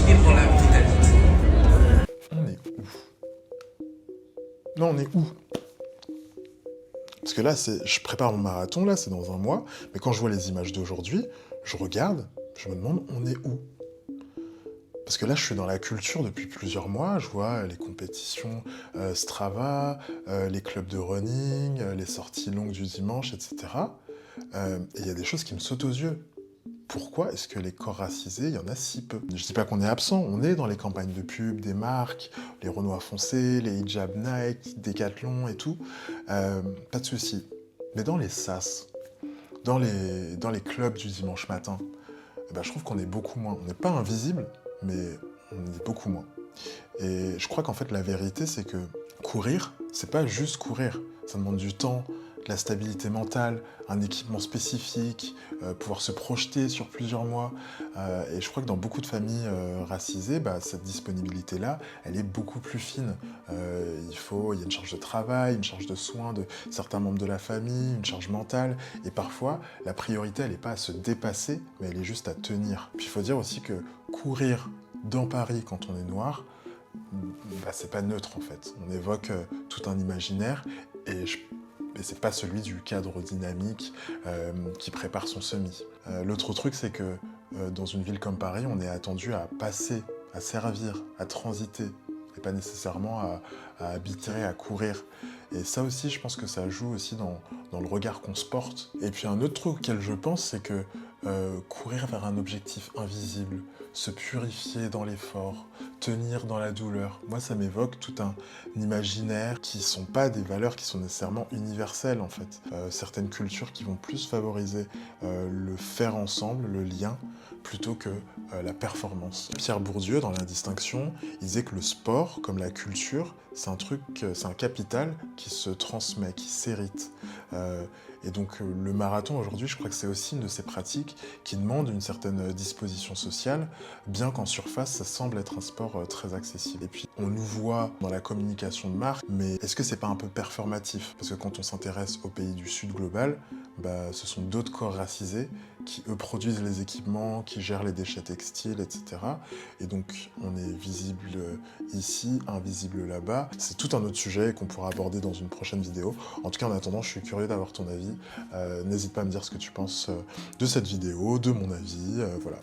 équilibre dans la vitalité. On est où? Non, on est où? Parce que là, je prépare mon marathon, là, c'est dans un mois, mais quand je vois les images d'aujourd'hui, je regarde, je me demande, on est où? Parce que là, je suis dans la culture depuis plusieurs mois, je vois les compétitions Strava, les clubs de running, les sorties longues du dimanche, etc. Et il y a des choses qui me sautent aux yeux. Pourquoi est-ce que les corps racisés, il y en a si peu? Je dis pas qu'on est absent, on est dans les campagnes de pub, des marques, les Renoir foncés, les hijab Nike, Decathlon et tout, pas de souci. Mais dans les sas, dans les clubs du dimanche matin, eh ben, je trouve qu'on est beaucoup moins. On n'est pas invisible, mais on est beaucoup moins. Et je crois qu'en fait, la vérité, c'est que courir, c'est pas juste courir. Ça demande du temps, de la stabilité mentale, un équipement spécifique, pouvoir se projeter sur plusieurs mois. Et je crois que dans beaucoup de familles racisées, bah, cette disponibilité-là, elle est beaucoup plus fine. Il y a une charge de travail, une charge de soins de certains membres de la famille, une charge mentale. Et parfois, la priorité, elle n'est pas à se dépasser, mais elle est juste à tenir. Puis il faut dire aussi que courir dans Paris quand on est noir, bah, c'est pas neutre en fait. On évoque tout un imaginaire et c'est pas celui du cadre dynamique qui prépare son semi. L'autre truc, c'est que dans une ville comme Paris, on est attendu à passer, à servir, à transiter, et pas nécessairement à habiter, à courir. Et ça aussi, je pense que ça joue aussi dans le regard qu'on se porte. Et puis un autre truc auquel je pense, c'est que courir vers un objectif invisible, se purifier dans l'effort, tenir dans la douleur, moi ça m'évoque tout un imaginaire qui sont pas des valeurs qui sont nécessairement universelles en fait. Certaines cultures qui vont plus favoriser le faire ensemble, le lien, plutôt que la performance. Pierre Bourdieu, dans l'Indistinction, il disait que le sport, comme la culture, c'est un capital qui se transmet, qui s'hérite. Et donc le marathon aujourd'hui, je crois que c'est aussi une de ces pratiques qui demande une certaine disposition sociale, bien qu'en surface, ça semble être un sport très accessible. Et puis on nous voit dans la communication de marque, mais est-ce que c'est pas un peu performatif? Parce que quand on s'intéresse aux pays du Sud global, bah, ce sont d'autres corps racisés qui, eux, produisent les équipements, qui gèrent les déchets textiles, etc. Et donc, on est visible ici, invisible là-bas. C'est tout un autre sujet qu'on pourra aborder dans une prochaine vidéo. En tout cas, en attendant, je suis curieux d'avoir ton avis. N'hésite pas à me dire ce que tu penses de cette vidéo, de mon avis, voilà.